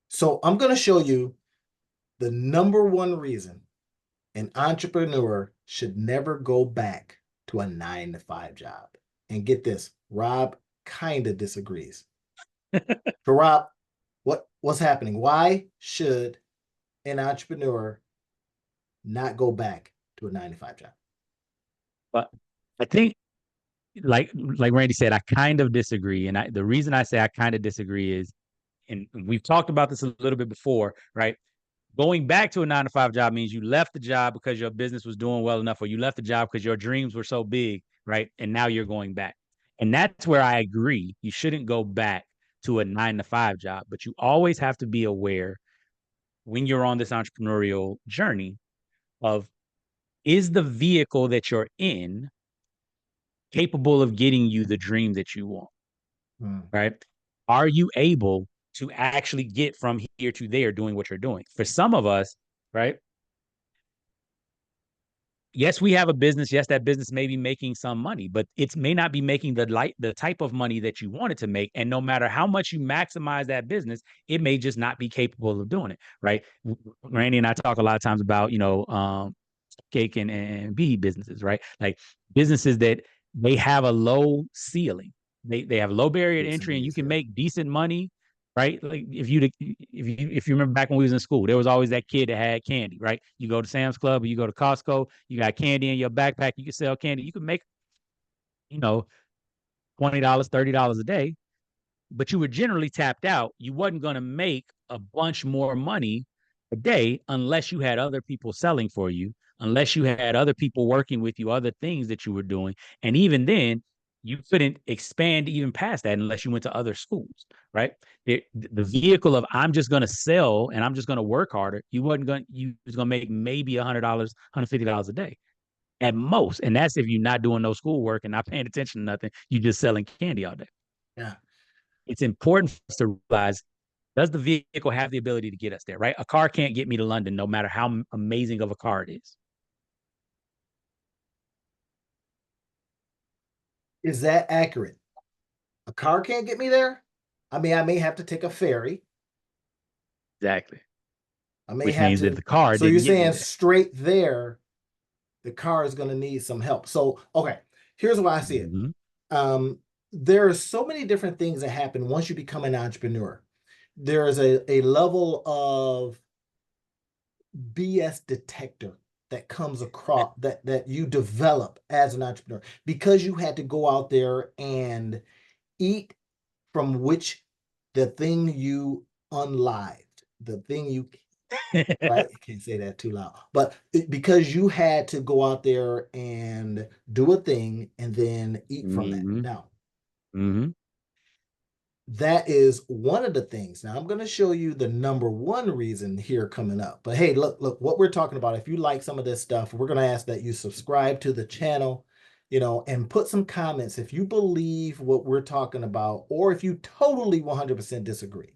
So I'm going to show you the number one reason an entrepreneur should never go back to a 9 to 5 job. And get this, Rob kind of disagrees. So Rob, what's happening? Why should an entrepreneur not go back to a 9 to 5 job? But I think, like Randy said, I kind of disagree. And the reason I say I kind of disagree is, and we've talked about this a little bit before, right? Going back to a 9 to 5 job means you left the job because your business was doing well enough, or you left the job because your dreams were so big, right? And now you're going back. And that's where I agree. You shouldn't go back to a 9 to 5 job, but you always have to be aware when you're on this entrepreneurial journey of, is the vehicle that you're in capable of getting you the dream that you want, Hmm. right? Are you able to actually get from here to there doing what you're doing? For some of us, right? Yes, we have a business. Yes, that business may be making some money, but it may not be making the type of money that you want it to make. And no matter how much you maximize that business, it may just not be capable of doing it. Right. Randy and I talk a lot of times about, cake and bee businesses, right? Like businesses that they have a low ceiling. They have low barrier to Yes, entry, and indeed, you can sir. make decent money, right? Like if you remember back when we was in school, there was always that kid that had candy, right? You go to Sam's Club or you go to Costco, you got candy in your backpack, you can sell candy, you can make, you know, $20, $30 a day, but you were generally tapped out. You wasn't going to make a bunch more money a day unless you had other people selling for you, unless you had other people working with you, other things that you were doing. And even then, you couldn't expand even past that unless you went to other schools, right? The vehicle of I'm just going to sell and I'm just going to work harder, you was going to make maybe $100, $150 a day at most. And that's if you're not doing no schoolwork and not paying attention to nothing. You just selling candy all day. Yeah. It's important for us to realize, does the vehicle have the ability to get us there, right? A car can't get me to London no matter how amazing of a car it is. Is that accurate? A car can't get me there. I mean, I may have to take a ferry. Exactly. I may Which have means that to. the car So you're didn't get me saying there. straight there, the car is going to need some help. So, okay, here's why I see it. Mm-hmm. Um, there are so many different things that happen once you become an entrepreneur. There is a level of BS detector that comes across that you develop as an entrepreneur because you had to go out there and eat from which the thing you unlived, the thing you right? I can't say that too loud. But because you had to go out there and do a thing and then eat from that. mm-hmm. Now, Mm-hmm. that is one of the things. Now, I'm going to show you the number one reason here coming up. But hey, look, what we're talking about. If you like some of this stuff, we're going to ask that you subscribe to the channel, and put some comments if you believe what we're talking about, or if you totally 100% disagree.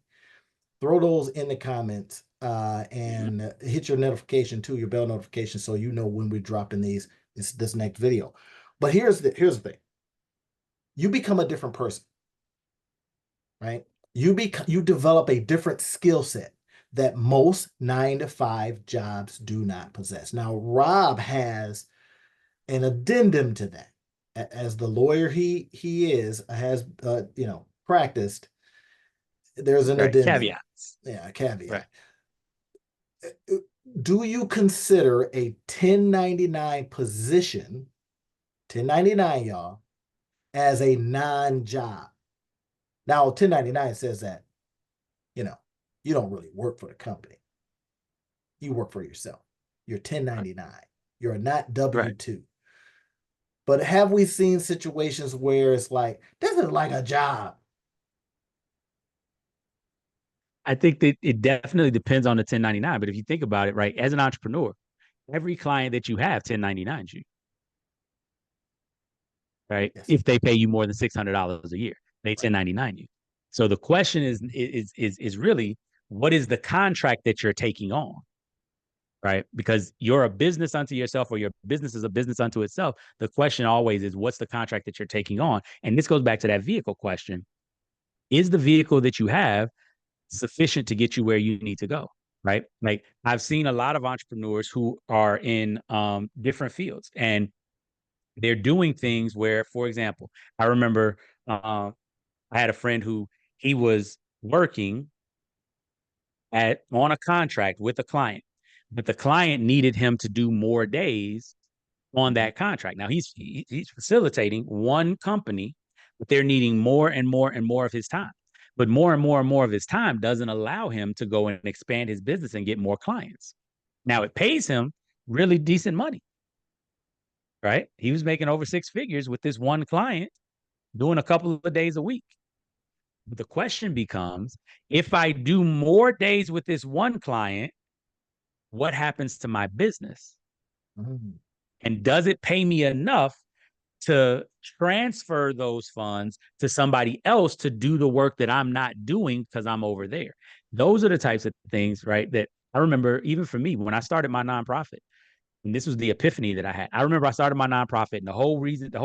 Throw those in the comments Mm-hmm. and hit your notification too, your bell notification, so you know when we're dropping this next video. But here's the thing: you become a different person, right? You develop a different skill set that most 9 to 5 jobs do not possess. Now, Rob has an addendum to that. As the lawyer he is has practiced. There's an Right. addendum, Caveats. yeah, a Right. caveat. Do you consider a 1099 position, 1099, y'all, as a non-job? Now, 1099 says that, you know, you don't really work for the company. You work for yourself. You're Right. 1099. You're not Right. W-2. But have we seen situations where it's like, this is like a job? I think that it definitely depends on the 1099. But if you think about it, right, as an entrepreneur, every client that you have 1099s you, right? Yes. If they pay you more than $600 a year, they Right. 1099 you. So the question is really, what is the contract that you're taking on, right? Because you're a business unto yourself, or your business is a business unto itself. The question always is, what's the contract that you're taking on? And this goes back to that vehicle question. is the vehicle that you have sufficient to get you where you need to go? Right. Like I've seen a lot of entrepreneurs who are in different fields, and they're doing things where, for example, I remember I had a friend who he was working on a contract with a client, but the client needed him to do more days on Mhm. that contract. Now he's facilitating one company, but they're needing more and more and more of his time. But more and more and more of his time doesn't allow him to go and expand his business and get more clients. Now it pays him really decent money, right? He was making over six figures with this one client doing a couple of days a week. But the question becomes, if I do more days with this one client, what happens to my business? Mhm. And does it pay me enough to transfer those funds to somebody else to do the work that I'm not doing because I'm over there? Those are the types of things, right? That I remember even for me when I started my nonprofit. And this was the epiphany that I had. I remember I started my nonprofit, and the whole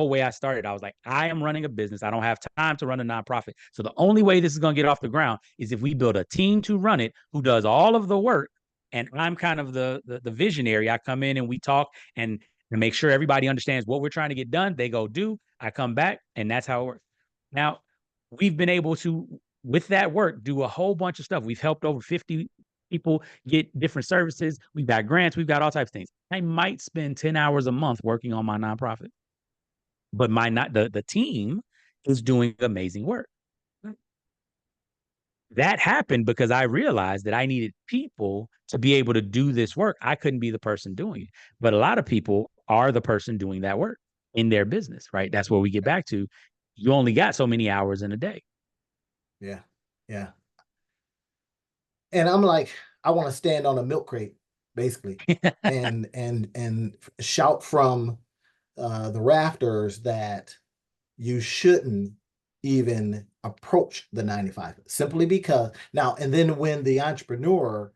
way I started, I was like, I am running a business. I don't have time to run a nonprofit. So the only way this is going to get off the ground is if we build a team to run it who does all of the work. And I'm kind of the visionary. I come in and we talk and make sure everybody understands what we're trying to get done. They go do. I come back, and that's how it works. Now, we've been able to, with that work, do a whole bunch of stuff. We've helped over 50 people get different services. We've got grants. We've got all types of things. I might spend 10 hours a month working on my nonprofit, but the team is doing amazing work. That happened because I realized that I needed people to be able to do this work. I couldn't be the person doing it. But a lot of people are the person doing that work in their business, right? That's where we get back to. You only got so many hours in a day. Yeah. Yeah. And I'm like, I want to stand on a milk crate, basically, and shout from the rafters that you shouldn't even approach the 9 to 5 simply because now and then when the entrepreneur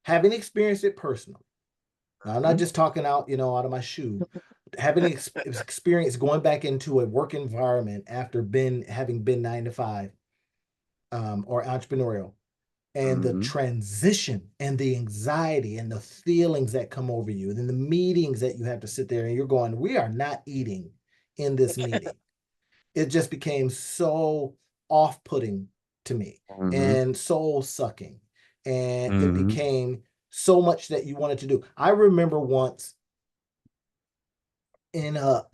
having experienced it personally. Now, I'm not just talking out, out of my shoe. Having experience going back into a work environment after having been 9 to 5, or entrepreneurial, and the Mm-hmm. transition and the anxiety and the feelings that come over you, and then the meetings that you have to sit there and you're going, we are not eating in this meeting. It just became so off-putting to me Mm-hmm. and soul sucking. And it Mm-hmm. became so much that you wanted to do. I remember once in a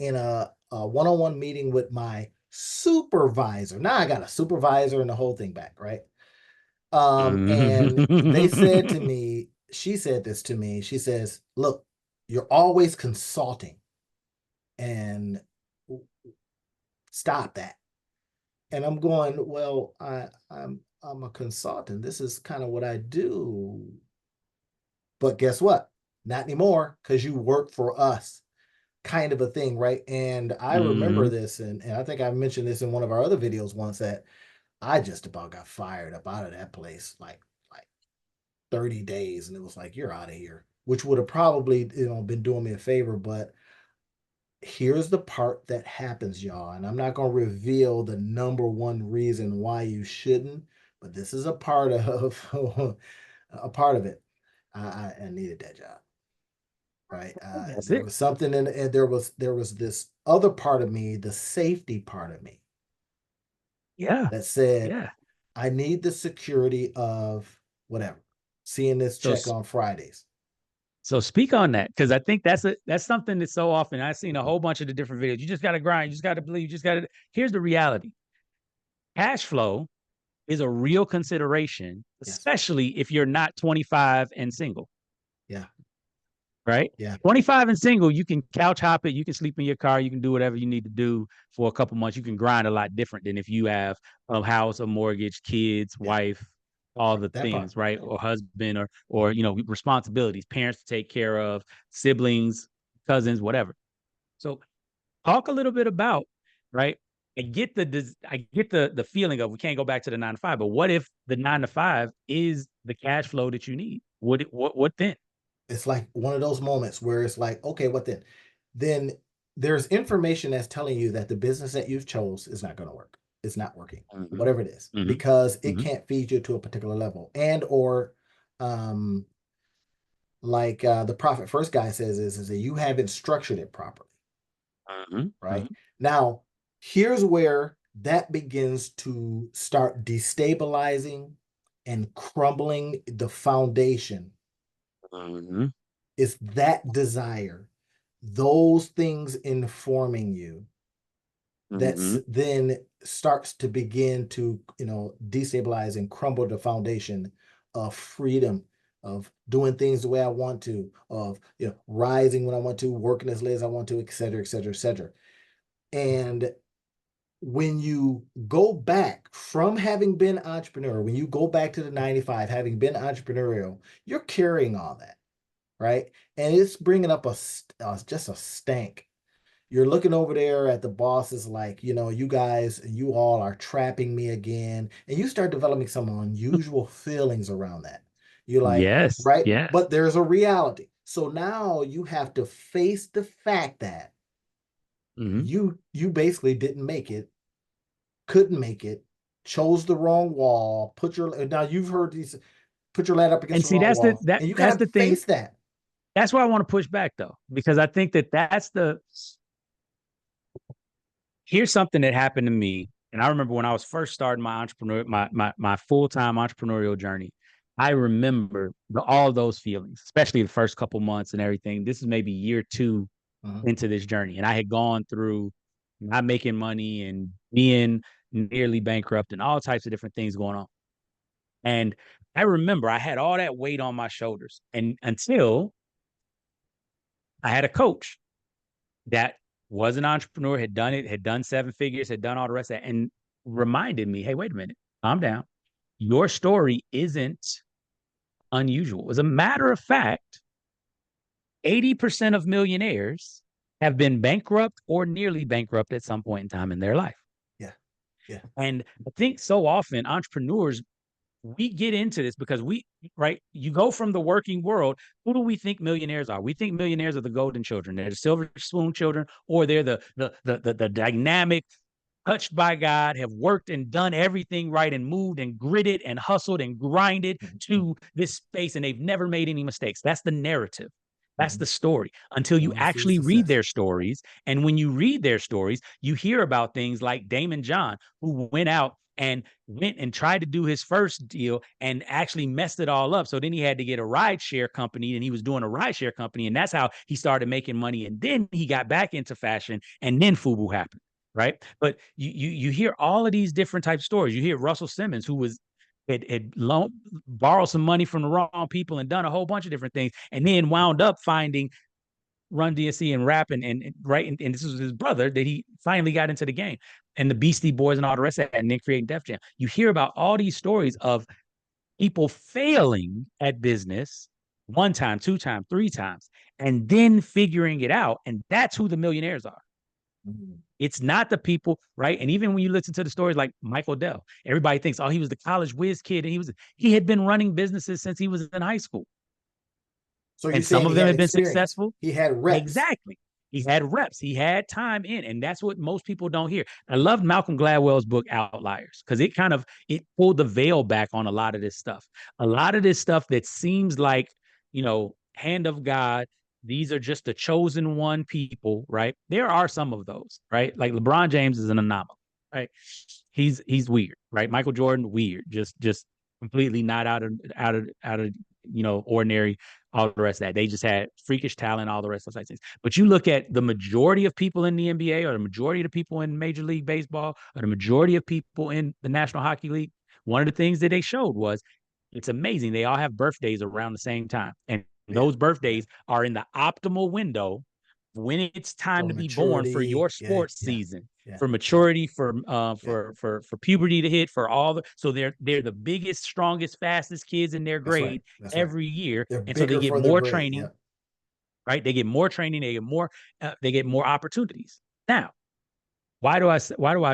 one-on-one meeting with my supervisor. Now I got a supervisor and the whole thing back, right? And they said to Mm-hmm. me, she said this to me. She says, "Look, you're always consulting, and stop that." And I'm going, "Well, I'm a consultant. This is kind of what I do." But guess what? Not anymore, because you work for us, kind of a thing, right? And I remember Mm-hmm. this, and I think I mentioned this in one of our other videos once that I just about got fired up out of that place, like 30 days, and it was like, you're out of here, which would have probably, been doing me a favor. But here's the part that happens, y'all, and I'm not going to reveal the number one reason why you shouldn't, but this is a part of a part of it. I needed that job, right? That's There it. was something in, and there was this other part of me, the safety part of me, Yeah. that said, Yeah. I need the security of whatever, seeing this So check on Fridays. so speak on that because I think that's something that so often I've seen a whole bunch of the different videos. You just got to grind. You just got to believe. You just got to. Here's the reality: cash flow is a real consideration, Yes. especially if you're not 25 and single. Yeah. Right? Yeah. 25 and single, you can couch hop it. You can sleep in your car. You can do whatever you need to do for a couple months. You can grind a lot different than if you have a house, a mortgage, kids, Yeah. wife, all the That part. things, right? Or husband or responsibilities, parents to take care of, siblings, cousins, whatever. So talk a little bit about, right? I get the feeling of we can't go back to the 9 to 5, but what if the 9 to 5 is the cash flow that you need? What then? It's like one of those moments where it's like, okay, what then? Then there's information that's telling you that the business that you've chose is not going to work. it's not working, Mhm. whatever it is, Mhm. because it Mhm. can't feed you to a particular level. And or um like the Profit First guy says is that you haven't structured it properly, Mhm. right? Mhm. Now, here's where that begins to start destabilizing and crumbling the foundation. Mhm. Is that desire, those things informing you, that's Mhm. then starts to begin to, destabilize and crumble the foundation of freedom, of doing things the way I want to, of rising when I want to, working as late as I want to, et cetera, et cetera, et cetera. And when you go back from having been entrepreneur, when you go back to the 95, having been entrepreneurial, you're carrying all that, right? And it's bringing up just a stank. You're looking over there at the bosses like, you guys, you all are trapping me again. And you start developing some unusual feelings around that. You're like, Yes. right? Yes. But there's a reality. So now you have to face the fact that Mhm. you basically didn't make it, couldn't make it, chose the wrong wall, now you've heard these, put your leg up against And the see, wrong that's the wall, that and you that's gotta the thing. face that. That's why I want to push back though, because I think that that's the here's something that happened to me. And I remember when I was first starting my full-time entrepreneurial journey, I remember all those feelings, especially the first couple months and everything. This is maybe year two Mhm. into this journey. And I had gone through not making money and being nearly bankrupt and all types of different things going on. And I remember I had all that weight on my shoulders. And until I had a coach that was an entrepreneur, had done it, had done seven figures, had done all the rest of that, and reminded me, hey, wait a minute, calm down. Your story isn't unusual. As a matter of fact, 80% of millionaires have been bankrupt or nearly bankrupt at some point in time in their life. Yeah, yeah. And I think so often entrepreneurs, we get into this because right, you go from the working world. Who do we think millionaires are? We think millionaires are the golden children. They're the silver spoon children, or they're the dynamic, touched by God, have worked and done everything right and moved and gritted and hustled and grinded Mhm. to this space and they've never made any mistakes. That's the narrative. That's Mhm. the story until you When you see the actually read success. their stories. And when you read their stories, you hear about things like Damon John, who went and tried to do his first deal and actually messed it all up. So then he had to get a rideshare company and he was doing a rideshare company. And that's how he started making money. And then he got back into fashion and then FUBU happened. Right. But you hear all of these different types of stories. You hear Russell Simmons, who borrowed some money from the wrong people and done a whole bunch of different things, and then wound up finding Run DMC and rap and right. And this was his brother that he finally got into the game and the Beastie Boys and all the rest of that, and then creating Def Jam. You hear about all these stories of people failing at business one time, two times, three times, and then figuring it out. And that's who the millionaires are. Mhm. It's not the people, right? And even when you listen to the stories like Michael Dell, everybody thinks, oh, he was the college whiz kid, and he had been running businesses since he was in high school, So you're and some saying of he them had have been experience. successful. He had reps. Exactly. He had reps. He had time in, and that's what most people don't hear. I loved Malcolm Gladwell's book Outliers because it pulled the veil back on a lot of this stuff. A lot of this stuff that seems like hand of God. These are just the chosen one people, right? There are some of those, right? Like LeBron James is an anomaly, right? He's weird, right? Michael Jordan, weird, just completely not out of ordinary, all the rest of that. They just had freakish talent, all the rest of those things. But you look at the majority of people in the NBA, or the majority of the people in Major League Baseball, or the majority of people in the National Hockey League, one of the things that they showed was it's amazing. They all have birthdays around the same time. And Yeah, those yeah. birthdays are in the optimal window when it's time For to be born for your maturity. Yeah, sports yeah, season, yeah, for yeah, maturity, yeah. for puberty to hit, for all the so they're the biggest, strongest, fastest kids in their That's right. grade That's right. every year, They're and so they bigger get for their more grade. training, Yeah. right? They get more training, they get more opportunities. Now, why do I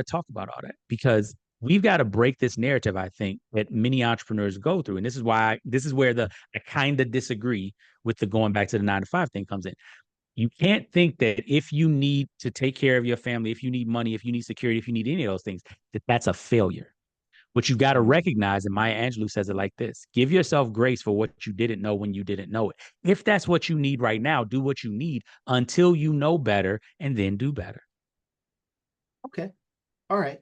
talk about all that? Because we've got to break this narrative, I think, that many entrepreneurs go through. And this is where I kind of disagree with the going back to the 9 to 5 thing comes in. You can't think that if you need to take care of your family, if you need money, if you need security, if you need any of those things, that that's a failure. What you've got to recognize, and Maya Angelou says it like this: give yourself grace for what you didn't know when you didn't know it. If that's what you need right now, do what you need until you know better and then do better. Okay. All right.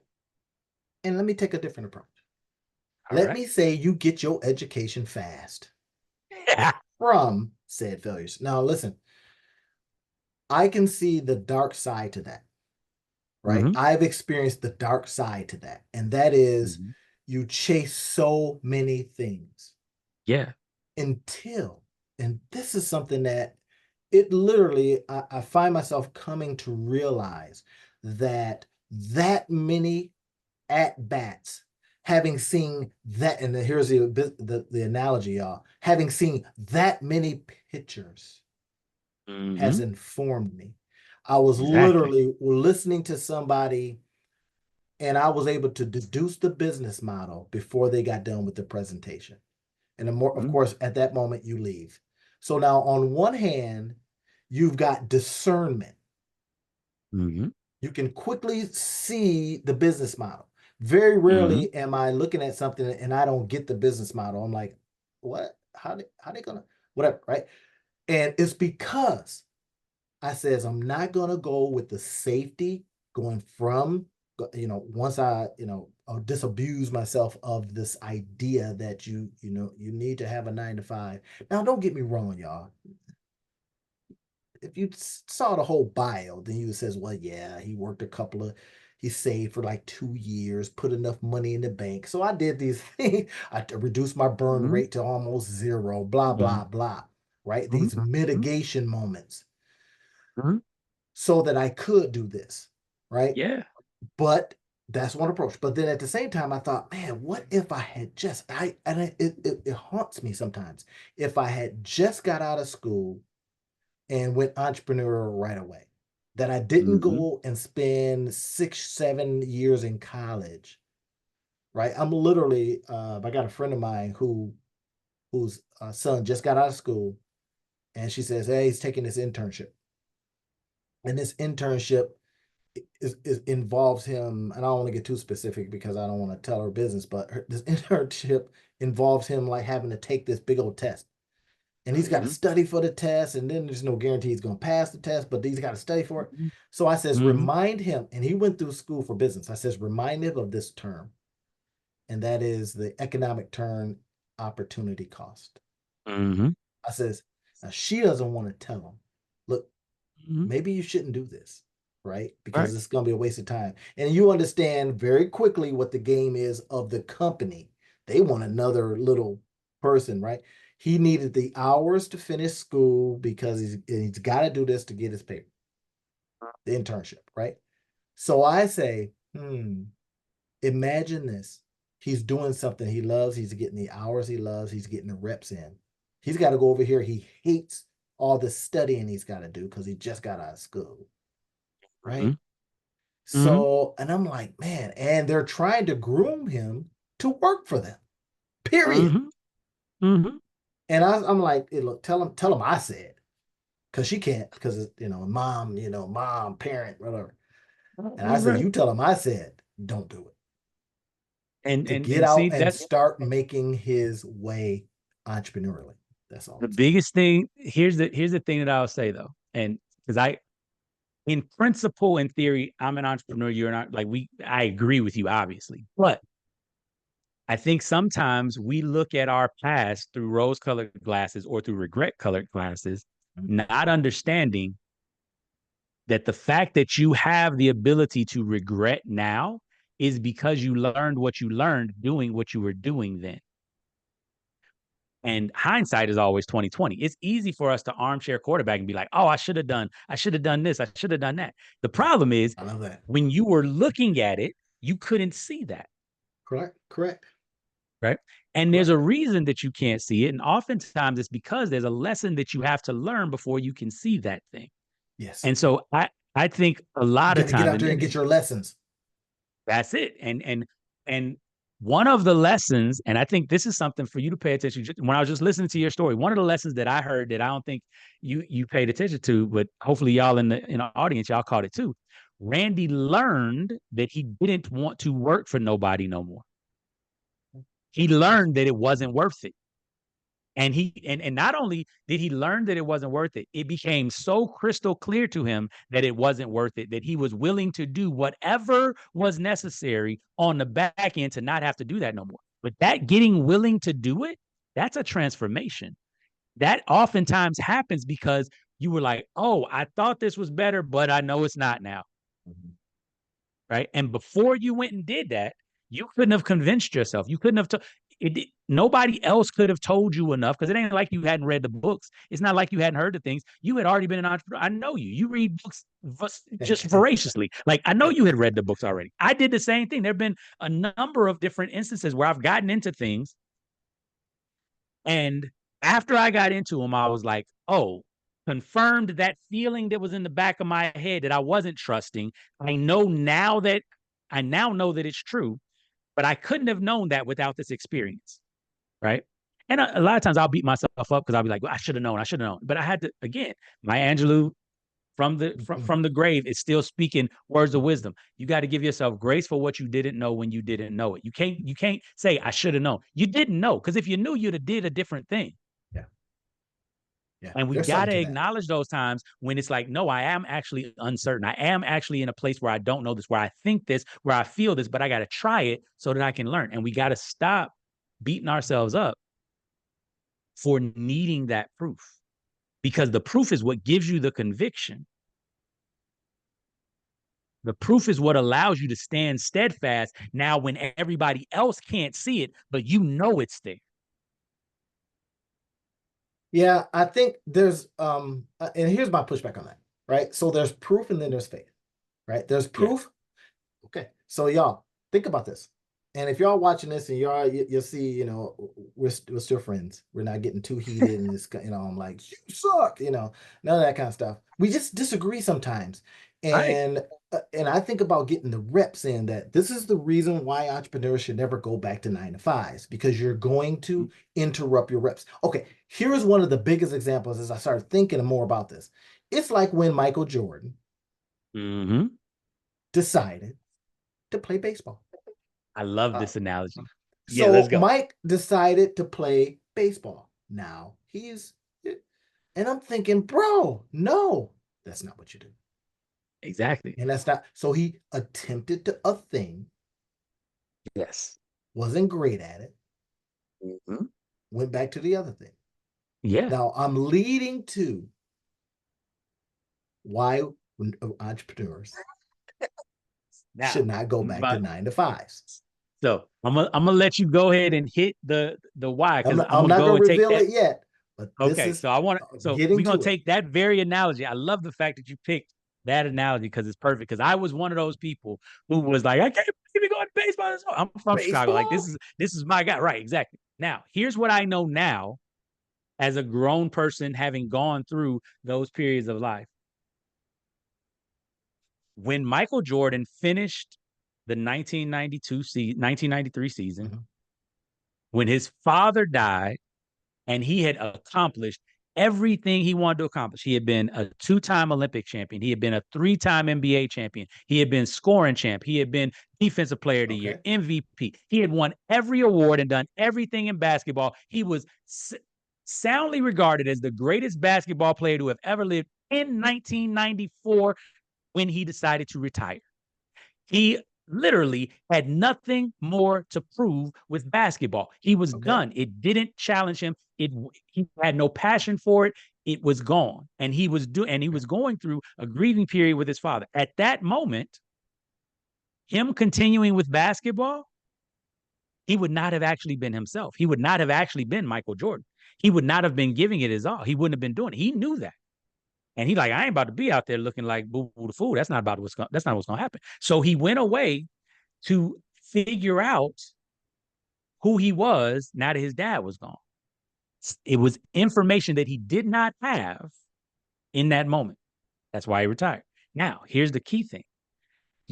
And let me take a different approach. All Let right. me say you get your education fast Yeah. from said failures. Now, listen, I can see the dark side to that, right? Mm-hmm. I've experienced the dark side to that, and that is Mm-hmm. you chase so many things Yeah. until, and this is something that it literally, I find myself coming to realize that that many at bats, having seen that, and here's the analogy, y'all, having seen that many pictures has Mm-hmm. informed me. I was Exactly. literally listening to somebody and I was able to deduce the business model before they got done with the presentation. And the more, of Mm-hmm. course, at that moment you leave. So now on one hand, you've got discernment. Mm-hmm. You can quickly see the business model. Very Mm-hmm. rarely am I looking at something and I don't get the business model. I'm like, what? How they gonna whatever, right? And it's because I says I'm not gonna go with the safety going from once I I'll disabuse myself of this idea that you need to have a 9 to 5. Now don't get me wrong, y'all. If you saw the whole bio, then you says, well, yeah, he saved for like 2 years, put enough money in the bank. So I did these things. I reduced my burn Mm-hmm. rate to almost zero, blah, blah, blah. Right? These Mm-hmm. mitigation moments Mm-hmm. so that I could do this. Right. Yeah. But that's one approach. But then at the same time, I thought, man, what if I had it haunts me sometimes. If I had just got out of school and went entrepreneur right away. That I didn't Mm-hmm. go and spend 6, 7 years in college, right? I'm literally, I got a friend of mine whose son just got out of school, and she says, "Hey, he's taking this internship, and this internship involves him." And I don't want to get too specific because I don't want to tell her business, but this internship involves him like having to take this big old test. And he's got to Mm-hmm. study for the test, and then there's no guarantee he's going to pass the test, but he's got to study for it. So I says, Mm-hmm. remind him, and he went through school for business. I says, remind him of this term, and that is the economic term opportunity cost. Mm-hmm. I says, now she doesn't want to tell him, look, Mm-hmm. maybe you shouldn't do this, right? Right. Because it's going to be a waste of time. And you understand very quickly what the game is of the company. They want another little person, right? He needed the hours to finish school because he's got to do this to get his paper, the internship, right? So I say, imagine this. He's doing something he loves. He's getting the hours he loves. He's getting the reps in. He's got to go over here. He hates all the studying he's got to do because he just got out of school, right? Mm-hmm. So, and I'm like, man, and they're trying to groom him to work for them, period. Mm-hmm. Mm-hmm. And I'm like, hey, look, tell him I said, because she can't, because mom, mom, parent, whatever. And I said, Right. you tell him I said, don't do it. And To and get and see out and that start making his way entrepreneurially. That's all the I'm saying. biggest thing, here's the thing that I'll say though. And because I in principle, in theory, I'm an entrepreneur, you're not, like, I agree with you, obviously. But I think sometimes we look at our past through rose colored glasses or through regret colored glasses, not understanding that the fact that you have the ability to regret now is because you learned what you learned doing what you were doing then. And hindsight is always 2020. It's easy for us to armchair quarterback and be like, oh, I should have done this, I should have done that. The Yeah, problem is I love that. when you were looking at it, you couldn't see that. Correct, correct, Right. And there's correct. a reason that you can't see it. And oftentimes it's because there's a lesson that you have to learn before you can see that thing. Yes. And so I think a You lot got of to get times, out there and get your lessons. that's it. And One of the lessons, and I think this is something for you to pay attention to, when I was just listening to your story, one of the lessons that I heard that I don't think you paid attention to, but hopefully y'all in the audience, y'all caught it too. Randy learned that he didn't want to work for nobody no more. He learned that it wasn't worth it. And not only did he learn that it wasn't worth it, it became so crystal clear to him that it wasn't worth it, that he was willing to do whatever was necessary on the back end to not have to do that no more. But that getting willing to do it, that's a transformation. That oftentimes happens because you were like, oh, I thought this was better, but I know it's not now. Mhm. Right. And before you went and did that, you couldn't have convinced yourself. You couldn't have nobody else could have told you enough, because it ain't like you hadn't read the books. It's not like you hadn't heard the things. You had already been an entrepreneur. I know you. You read books just voraciously. Like, I know you had read the books already. I did the same thing. There have been a number of different instances where I've gotten into things. And after I got into them, I was like, oh, confirmed that feeling that was in the back of my head that I wasn't trusting. I now know that it's true, but I couldn't have known that without this experience. Right. And a lot of times I'll beat myself up because I'll be like, well, I should have known. I should have known. But I had to, again, Maya Angelou from the grave is still speaking words of wisdom. You got to give yourself grace for what you didn't know when you didn't know it. You can't say I should have known. You didn't know, because if you knew, you'd have did a different thing. Yeah. Yeah. And we There's got something to to that. acknowledge those times when it's like, no, I am actually uncertain. I am actually in a place where I don't know this, where I think this, where I feel this, but I got to try it so that I can learn. And we got to stop beating ourselves up for needing that proof, because the proof is what gives you the conviction. The proof is what allows you to stand steadfast now when everybody else can't see it, but you know it's there. Yeah, I think there's and here's my pushback on that, right? So there's proof and then there's faith, right? There's proof. Yeah. Okay. So y'all think about this. And if y'all watching this and you'll see, we're still friends. We're not getting too heated and this, I'm like, you suck, none of that kind of stuff. We just disagree sometimes. And and I think about getting the reps in, that this is the reason why entrepreneurs should never go back to 9 to 5s, because you're going to interrupt your reps. Okay, here's one of the biggest examples as I started thinking more about this. It's like when Michael Jordan decided to play baseball. I love this analogy. Yeah, so let's go. Mike decided to play baseball. Now and I'm thinking, bro, no, that's not what you do. Exactly. And that's not, so he attempted to a thing. Yes. Wasn't great at it. Went back to the other thing. Yeah. Now I'm leading to why entrepreneurs should not go back to 9 to 5s. So I'm gonna let you go ahead and hit the why, because I'm not gonna reveal it yet. But okay, so we're gonna take that very analogy. I love the fact that you picked that analogy because it's perfect. Because I was one of those people who was like, I can't even go to baseball. I'm from Chicago. Like, this is my guy. Right, exactly. Now, here's what I know now as a grown person, having gone through those periods of life. When Michael Jordan finished the 1993 season, when his father died and he had accomplished everything he wanted to accomplish. He had been a 2-time Olympic champion. He had been a 3-time NBA champion. He had been scoring champ. He had been defensive player of the year, MVP. He had won every award and done everything in basketball. He was soundly regarded as the greatest basketball player to have ever lived in 1994 when he decided to retire. He literally had nothing more to prove with basketball. He was done. It didn't challenge him. He had no passion for it. It was gone. And he was going through a grieving period with his father. At that moment, him continuing with basketball, he would not have actually been himself. He would not have actually been Michael Jordan. He would not have been giving it his all. He wouldn't have been doing it. He knew that. And he's like, I ain't about to be out there looking like boo-boo the fool. That's not what's going to happen. So he went away to figure out who he was now that his dad was gone. It was information that he did not have in that moment. That's why he retired. Now, here's the key thing.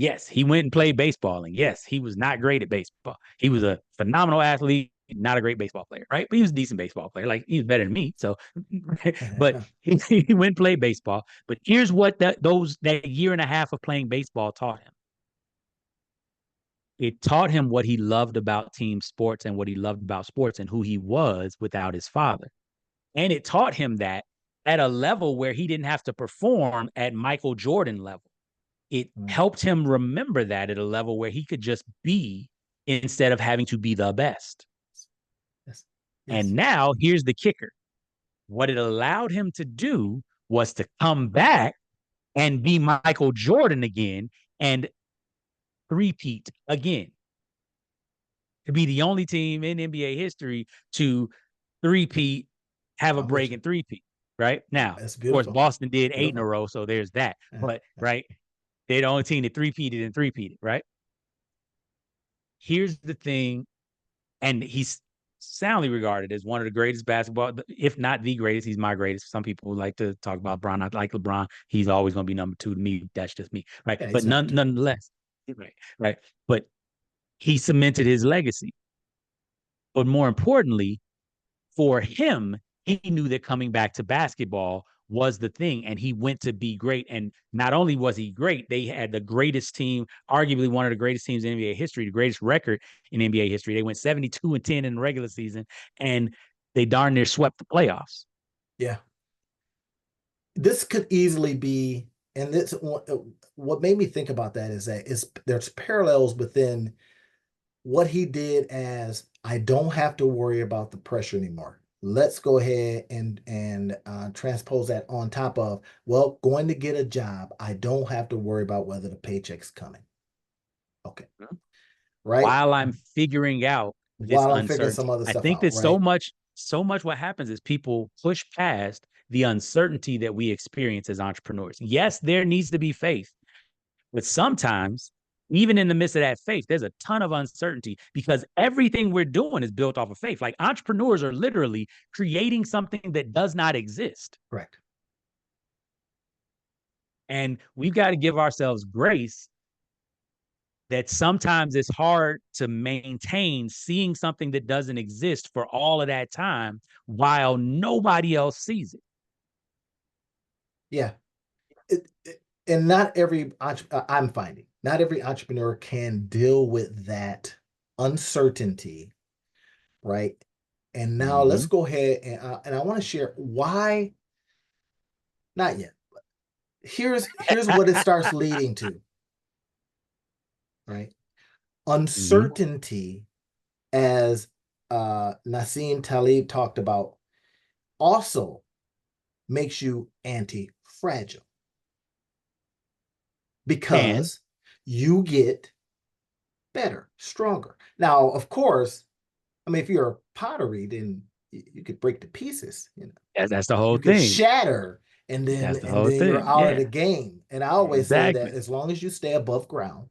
Yes, he went and played baseball, and yes, he was not great at baseball. He was a phenomenal athlete, not a great baseball player, right? But he was a decent baseball player. Like he was better than me. So, but he went and played baseball. But here's what that year and a half of playing baseball taught him. It taught him what he loved about team sports and what he loved about sports and who he was without his father. And it taught him that at a level where he didn't have to perform at Michael Jordan level. It helped him remember that at a level where he could just be instead of having to be the best. Yes. And now here's the kicker. What it allowed him to do was to come back and be Michael Jordan again and three-peat again. To be the only team in NBA history to three-peat, have a break and three-peat, right? Now, of course, Boston did 8 in a row, so there's that. But, right, they're the only team that three-peated and three-peated, right? Here's the thing, and he's soundly regarded as one of the greatest basketball, if not the greatest. He's my greatest. Some people like to talk about LeBron. I like LeBron. He's always going to be number 2 to me. That's just me, right? Yeah, but nonetheless, right. But he cemented his legacy. But more importantly, for him, he knew that coming back to basketball was the thing, and he went to be great. And not only was he great, they had the greatest team, arguably one of the greatest teams in NBA history, the greatest record in NBA history. They went 72-10 in the regular season, and they darn near swept the playoffs. Yeah. This could easily be, and this what made me think about that is that there's parallels within what he did as I don't have to worry about the pressure anymore. Let's go ahead and transpose that on top of, well, going to get a job. I don't have to worry about whether the paycheck's coming. Okay. Right. While I'm figuring out this While I'm figuring uncertainty, some other I stuff think out, that right? so much what happens is people push past the uncertainty that we experience as entrepreneurs. Yes, there needs to be faith, but sometimes, even in the midst of that faith, there's a ton of uncertainty because everything we're doing is built off of faith. Like entrepreneurs are literally creating something that does not exist. Correct. And we've got to give ourselves grace that sometimes it's hard to maintain seeing something that doesn't exist for all of that time while nobody else sees it. Yeah. And not every I'm finding not every entrepreneur can deal with that uncertainty, right? And now let's go ahead and I want to share why. Not yet. Here's what it starts leading to, right? Uncertainty, as Nassim Taleb talked about, also makes you anti-fragile because you get better, stronger. Now, of course, I mean, if you're a pottery, then you could break to pieces. You know, that's the whole you could thing. shatter, and then That's the whole you're thing. out of Yeah, the game. And I always say that exactly. as long as you stay above ground,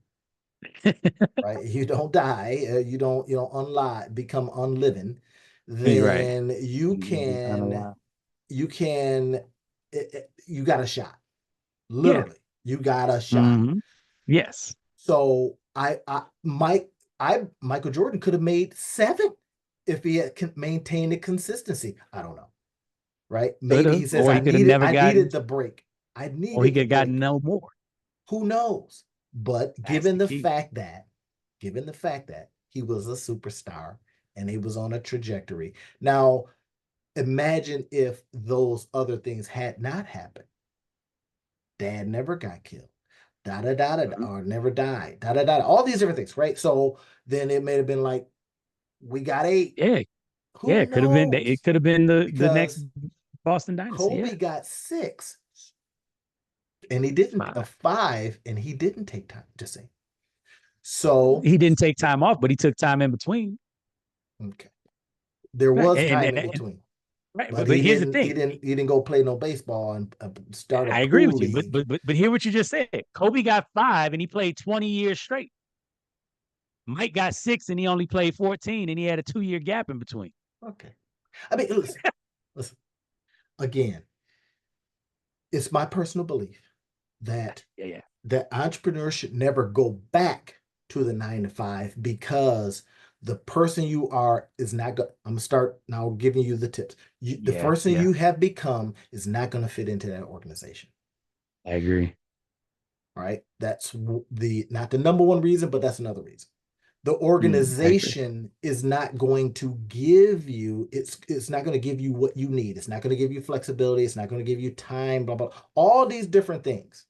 right, you don't die, you don't unlive, become unliving, Right. then you can you got a shot. Yeah. Literally, you got a shot. Yes. So Michael Jordan could have made 7 if he had maintained the consistency. I don't know, right? Could Maybe have, he says or he could have never I gotten, needed the break. I or he needed could the have gotten break. no more. Who knows? But That's the key. given the fact that he was a superstar and he was on a trajectory. Now, imagine if those other things had not happened. Dad never got killed. Da da da da, or never died. Da da da. All these different things, right? So then it may have been like, we got 8. Yeah. Yeah. Who It could have been. knows? It could have been the next Because Boston Dynasty. Yeah. Kobe got 6, and he didn't a 5. 5, and he didn't take time to sing. So He didn't take time off, but he took time in between. okay, there Right. was time in between. Right. But But he here's the didn't. He thing. didn't. He didn't go play no baseball and start a I agree pool with you. But league. but hear what you just said. Kobe got 5 and he played 20 years straight. Mike got 6 and he only played 14 and he had a 2-year gap in between. Okay, I mean, listen. Again, it's my personal belief that Yeah. that entrepreneurs should never go back to the 9 to 5 because the person you are is not going. I'm gonna start now giving you the tips. The Yeah, person yeah, you have become is not going to fit into that organization. I agree. All right, that's the not the number one reason, but that's another reason. The I agree. organization is not going to give you, it's not going to give you what you need. It's not going to give you flexibility. It's not going to give you time, blah, blah, all these different things.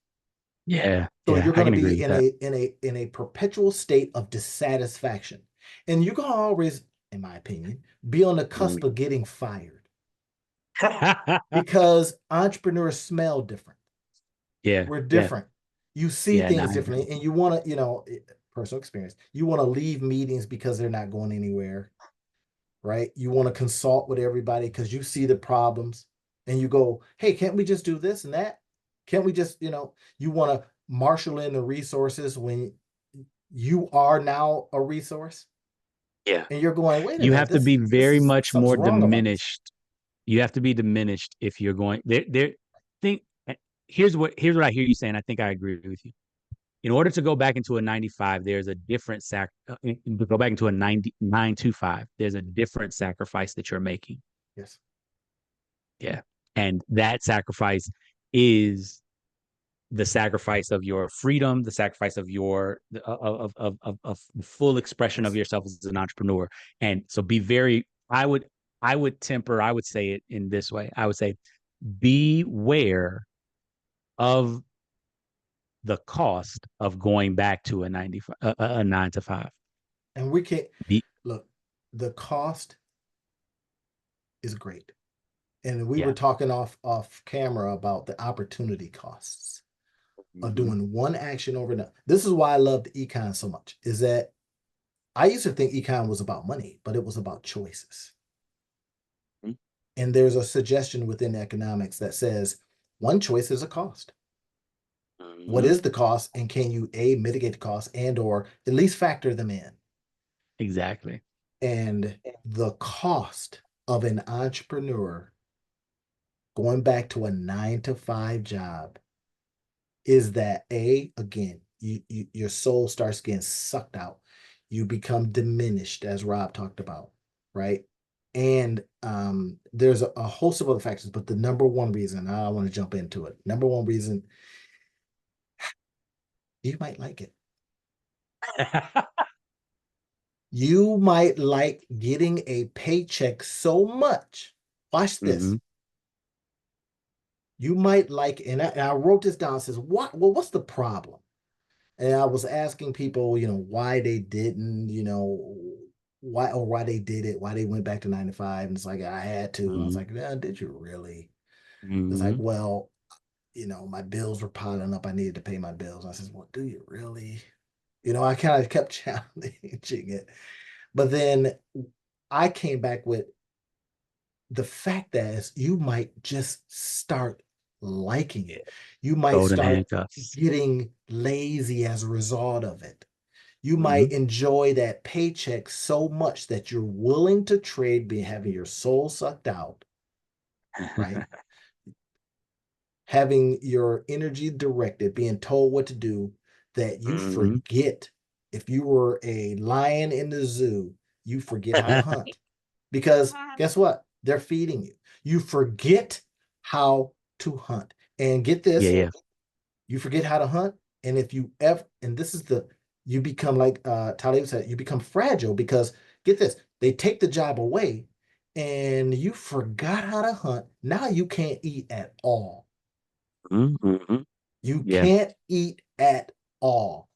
Yeah, So yeah, you're I going to can agree be with that. in a perpetual state of dissatisfaction. And you're going to always, in my opinion, be on the cusp Mm. of getting fired because entrepreneurs smell different. Yeah, We're yeah, different. You see yeah. No, things I agree. differently, and you want to, personal experience. You want to leave meetings because they're not going anywhere, right? You want to consult with everybody because you see the problems, and you go, "Hey, can't we just do this and that? Can't we just, you want to marshal in the resources when you are now a resource, Yeah. and you're going, wait a You minute, have to this be this very is much something's more wrong about this." diminished. You have to be diminished if you're going there. Think here's what I hear you saying. I think I agree with you. In order to go back into a 95, there's a different to go back into a 9 to 5, there's a different sacrifice that you're making. Yes, Yeah. And that sacrifice is the sacrifice of your freedom, the sacrifice of your of full expression of yes. yourself as an entrepreneur. And so be very I would say it in this way. I would say beware of the cost of going back to a 95 a 9 to 5. And we can't Be, look. The cost is great, and we were yeah. talking off camera about the opportunity costs of Mm-hmm. doing one action over another. This is why I love the econ so much, is that I used to think econ was about money, but it was about choices. And there's a suggestion within economics that says one choice is a cost. What Mm-hmm. is the cost, and can you a mitigate the cost and or at least factor them in? Exactly. And the cost of an entrepreneur going back to a 9 to 5 job is that a again your soul starts getting sucked out, you become diminished as Rob talked about, right? And there's a host of other factors, but the number one reason I want to jump into it, number one reason, you might like it. You might like getting a paycheck so much. Watch this. Mm-hmm. You might like, and I wrote this down, says what, well, what's the problem? And I was asking people, why they didn't, why they did it, why they went back to 9 to 5. And it's like, I had to. I was Mm-hmm. like, yeah, did you really? It's like, Mm-hmm. well, my bills were piling up. I needed to pay my bills. I says, well, do you really? I kind of kept challenging it. But then I came back with the fact that is you might just start liking it. Yeah. You might Golden start handcuffs. getting lazy as a result of it. You might Mm-hmm. enjoy that paycheck so much that you're willing to trade being having your soul sucked out, right? Having your energy directed, being told what to do, that you Mm-hmm. forget. If you were a lion in the zoo, you forget how to hunt because guess what? They're feeding you. You forget how to hunt. And get Yeah, this, yeah. you forget how to hunt. And if you ever, and this is you become like Talib said, you become fragile because get this, they take the job away and you forgot how to hunt. Now you can't eat at all. Mm-hmm. You Yeah, can't eat at all.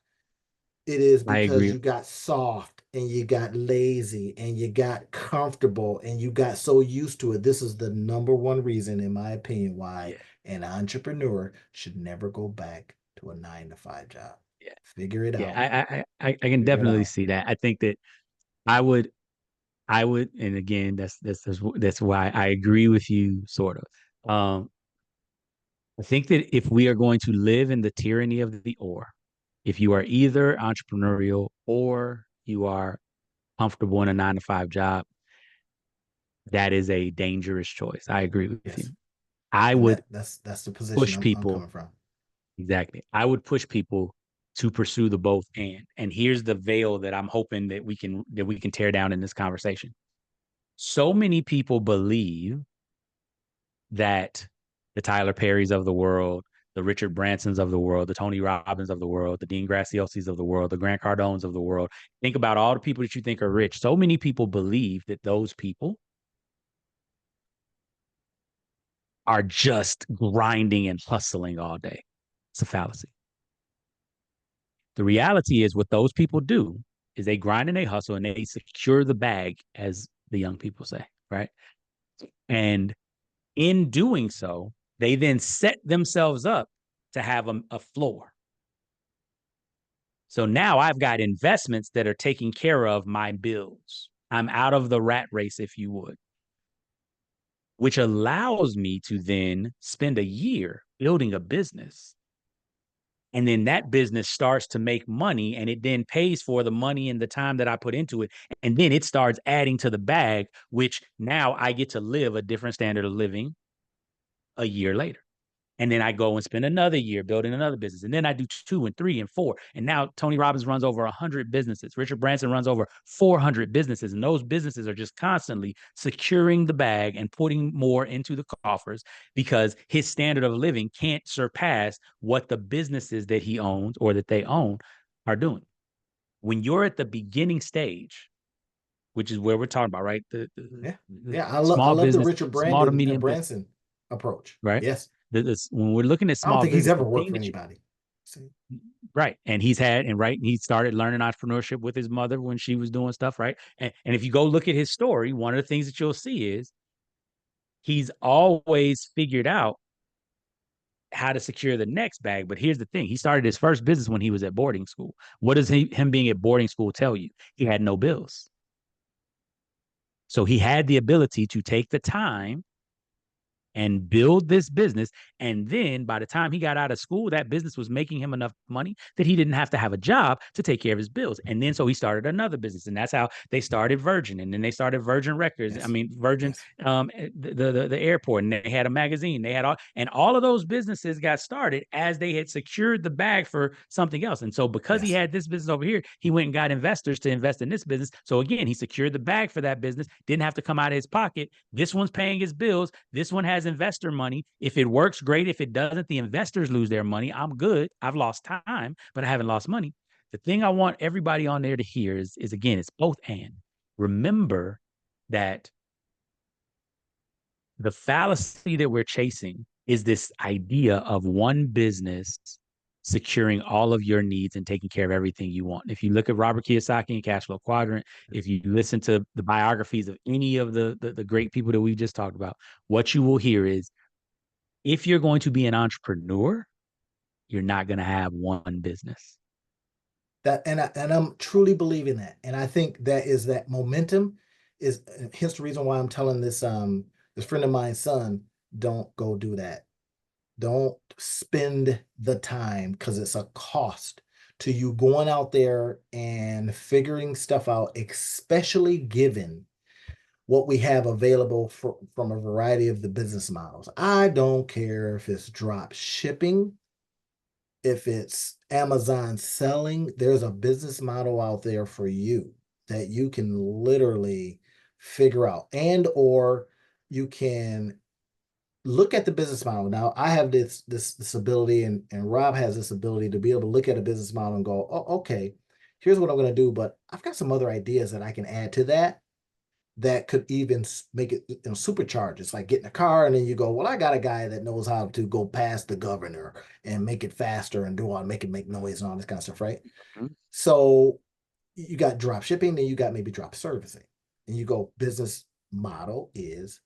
It is I because agree. you got soft and you got lazy and you got comfortable and you got so used to it. This is the number one reason, in my opinion, why Yeah, an entrepreneur should never go back to a 9 to 5 job. yeah, Figure it out. yeah. I can Figure it definitely out. see that. I think that I would I would, and again, that's why I agree with you, sort of. I think that if we are going to live in the tyranny of the or, if you are either entrepreneurial or you are comfortable in a 9 to 5 job, that is a dangerous choice. I agree with you. Yes. I And would that's the position push I'm people. coming from. Exactly. I would push people to pursue the both and here's the veil that I'm hoping that we can tear down in this conversation. So many people believe that the Tyler Perrys of the world, the Richard Bransons of the world, the Tony Robbins of the world, the Dean Graciosis of the world, the Grant Cardones of the world. Think about all the people that you think are rich. So many people believe that those people are just grinding and hustling all day. It's a fallacy. The reality is what those people do is they grind and they hustle and they secure the bag, as the young people say, right? And in doing so, they then set themselves up to have a floor. So now I've got investments that are taking care of my bills. I'm out of the rat race, if you would, which allows me to then spend a year building a business. And then that business starts to make money and it then pays for the money and the time that I put into it. And then it starts adding to the bag, which now I get to live a different standard of living a year later. And then I go and spend another year building another business. And then I do 2 and 3 and 4. And now Tony Robbins runs over 100 businesses. Richard Branson runs over 400 businesses. And those businesses are just constantly securing the bag and putting more into the coffers because his standard of living can't surpass what the businesses that he owns or that they own are doing. When you're at the beginning stage, which is where we're talking about, right? Yeah. The Yeah. I small love the business, Richard small to Brandon medium business, Branson approach. right? Yes. When we're looking at I don't small think he's business, ever the worked thing for that you anybody. See? right, and he's had and right, and he started learning entrepreneurship with his mother when she was doing stuff, right? And if you go look at his story, one of the things that you'll see is he's always figured out how to secure the next bag. But here's the thing: he started his first business when he was at boarding school. What does him being at boarding school tell you? He had no bills, so he had the ability to take the time and build this business. And then by the time he got out of school, that business was making him enough money that he didn't have to have a job to take care of his bills. And then so he started another business. And that's how they started Virgin. And then they started Virgin Records. I Yes. mean, Virgin, Yes. the airport. And they had a magazine. They had all of those businesses got started as they had secured the bag for something else. And so because he Yes. had this business over here, he went and got investors to invest in this business. So again, he secured the bag for that business, didn't have to come out of his pocket. This one's paying his bills. This one has investor money. If it works, great. If it doesn't, the investors lose their money. I'm good. I've lost time, but I haven't lost money. The thing I want everybody on there to hear is again, it's both and. Remember that the fallacy that we're chasing is this idea of one business securing all of your needs and taking care of everything you want. If you look at Robert Kiyosaki and Cash Flow Quadrant, if you listen to the biographies of any of the great people that we've just talked about, what you will hear is if you're going to be an entrepreneur, you're not going to have one business. I'm truly believing that. And I think that is that momentum is hence the reason why I'm telling this friend of mine's son, don't go do that. Don't spend the time because it's a cost to you going out there and figuring stuff out, especially given what we have available from a variety of the business models. I don't care if it's drop shipping, if it's Amazon selling, there's a business model out there for you that you can literally figure out and or you can look at the business model. Now, I have this ability and Rob has this ability to be able to look at a business model and go, oh, okay, here's what I'm going to do, but I've got some other ideas that I can add to that that could even make it supercharge. It's like getting a car and then you go, well, I got a guy that knows how to go past the governor and make it faster and do all make it make noise and all this kind of stuff, right? Mhm. So you got drop shipping, then you got maybe drop servicing. And you go, business model is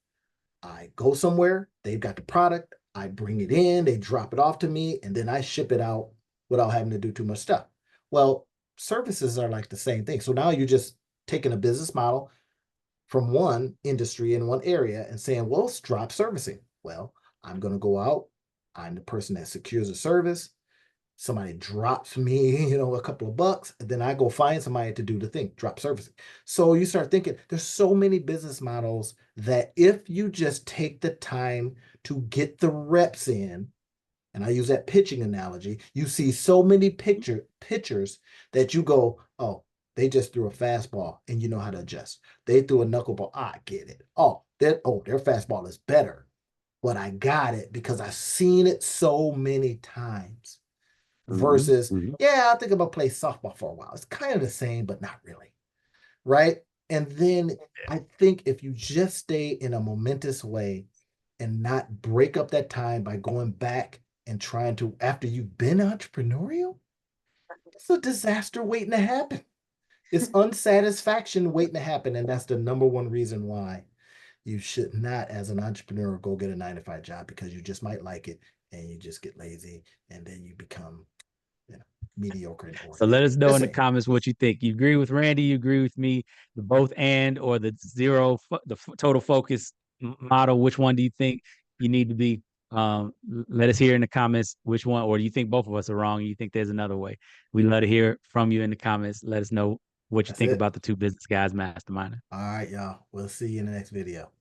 I go somewhere, they've got the product, I bring it in, they drop it off to me, and then I ship it out without having to do too much stuff. Well, services are like the same thing. So now you're just taking a business model from one industry in one area and saying, well, it's drop servicing. Well, I'm going to go out. I'm the person that secures a service. Somebody drops me, a couple of bucks, and then I go find somebody to do the thing, drop servicing. So you start thinking there's so many business models that if you just take the time to get the reps in, and I use that pitching analogy, you see so many pitchers that you go, oh, they just threw a fastball and you know how to adjust. They threw a knuckleball. I get it. Oh, their fastball is better. But I got it because I've seen it so many times. Versus, yeah, I think I'm gonna play softball for a while. It's kind of the same, but not really. Right. And then I think if you just stay in a momentous way and not break up that time by going back and trying to, after you've been entrepreneurial, it's a disaster waiting to happen. It's unsatisfaction waiting to happen. And that's the number one reason why you should not, as an entrepreneur, go get a 9 to 5 job, because you just might like it and you just get lazy and then you become, mediocre and So let ordinary. us know Just in the saying. comments what you think. You agree with Randy? You agree with me? The both and or the zero, total focus model? Which one do you think you need to be? Let us hear in the comments which one, or do you think both of us are wrong? You think there's another way? We love to hear from you in the comments. Let us know what you That's think it. about the Two Business Guys Mastermind. All right, y'all. We'll see you in the next video.